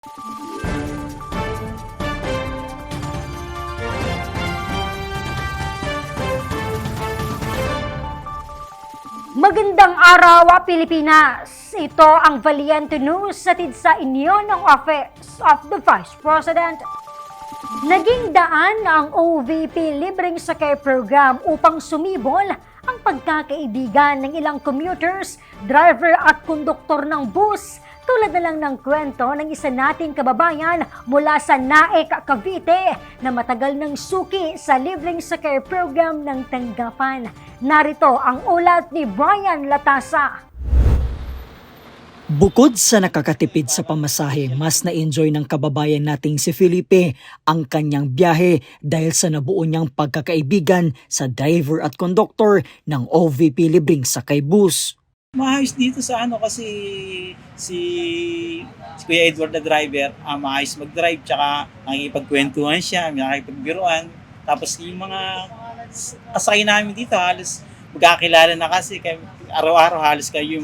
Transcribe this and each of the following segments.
Magandang araw, Pilipinas! Ito ang Valiente News hatid sa inyo ng Office of the Vice President. Naging daan ang OVP Libreng Sakay Program upang sumibol ang pagkakaibigan ng ilang commuters, driver at konduktor ng bus. Tulad na lang ng kwento ng isa nating kababayan mula sa Naik, Cavite na matagal ng suki sa libreng sakay program ng tanggapan. Narito ang ulat ni Brian Latasa. Bukod sa nakakatipid sa pamasahe, mas na-enjoy ng kababayan nating si Felipe ang kanyang biyahe dahil sa nabuo niyang pagkakaibigan sa driver at konduktor ng OVP Libreng Sakay Bus. Maayos dito sa kasi si Kuya Edward na driver, maayos mag-drive, tsaka nakikipagkwentuhan siya, nakikipagbiruan. Tapos yung mga kasakay namin dito, halos magkakilala na kasi, araw-araw halos kayo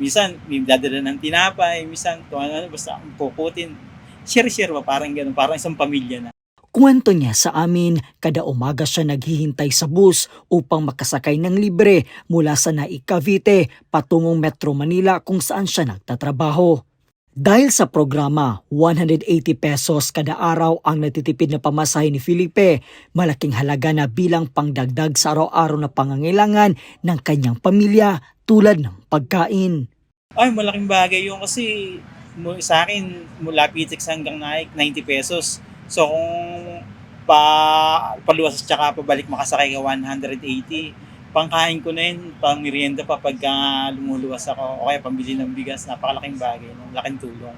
minsan may dadala ng tinapay, minsan kung ano, basta puputin. Share-share ba, parang gano'n, parang isang pamilya na. Kwento niya sa amin, kada umaga siya naghihintay sa bus upang makasakay ng libre mula sa Naik, Cavite patungong Metro Manila kung saan siya nagtatrabaho. Dahil sa programa, 180 pesos kada araw ang natitipid na pamasahe ni Felipe, malaking halaga na bilang pangdagdag sa araw-araw na pangangailangan ng kanyang pamilya tulad ng pagkain. Ay, malaking bagay yun kasi sa akin, mula Pitex hanggang Naik, 90 pesos. So kung paluwas at saka pabalik makasakay ka 180, pangkain ko na yun, pang merienda pa pag lumuluwas ako o kaya pambili ng bigas, napakalaking bagay, laking tulong.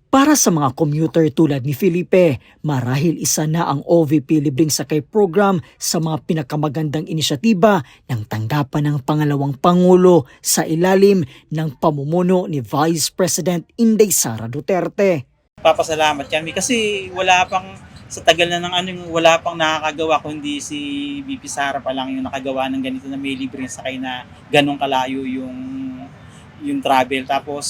Para sa mga commuter tulad ni Felipe, marahil isa na ang OVP Libreng Sakay Program sa mga pinakamagandang inisyatiba ng tanggapan ng pangalawang Pangulo sa ilalim ng pamumuno ni Vice President Inday Sara Duterte. Papasalamat kami kasi wala pang sa tagal na wala pang nakakagawa kundi si VP Sara pa lang yung nakagawa ng ganito na may libreng sakay na ganong kalayo yung travel. Tapos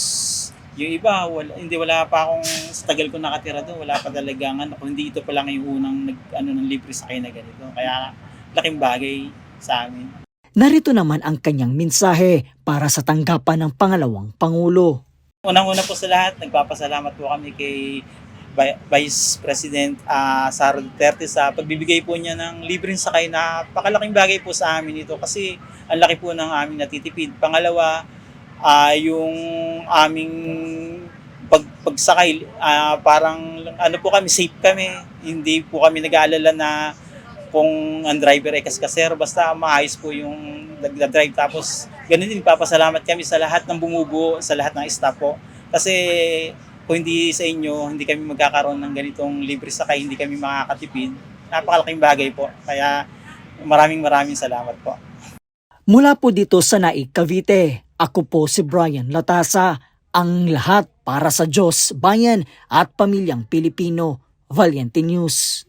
yung iba wala pa akong sa tagal ko nakatira doon, wala pa talagang kundi ito pa lang yung unang ng libre sakay na ganito. Kaya laking bagay sa amin. Narito naman ang kanyang mensahe para sa tanggapan ng pangalawang Pangulo. Unang-una po sa lahat, nagpapasalamat po kami kay Vice President Sara Duterte sa pagbibigay po niya ng libreng sakay. Napakalaking bagay po sa amin ito kasi ang laki po ng aming natitipid. Pangalawa, yung aming pagsakay, parang po kami, safe kami. Hindi po kami nag-aalala na kung ang driver ay kaskasero, basta maayos po yung nag-drive. Tapos ganun din, papasalamat kami sa lahat ng bumubuo, sa lahat ng staff po. Kasi kung hindi sa inyo, hindi kami magkakaroon ng ganitong libre sakay, hindi kami makakatipid. Napakalaking bagay po. Kaya maraming salamat po. Mula po dito sa Naik, Cavite, ako po si Brian Latasa, ang lahat para sa Diyos, bayan at pamilyang Pilipino. Valiente News.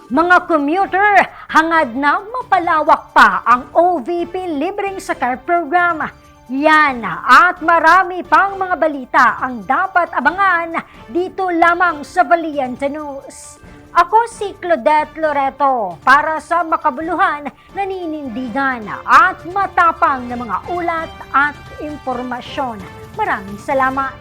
Mga commuter, hangad na mapalawak pa ang OVP Libreng Sakay Program. Yan at marami pang mga balita ang dapat abangan dito lamang sa Valiente News. Ako si Claudette Loreto para sa makabuluhan, naninindigan at matapang na mga ulat at impormasyon. Maraming salamat.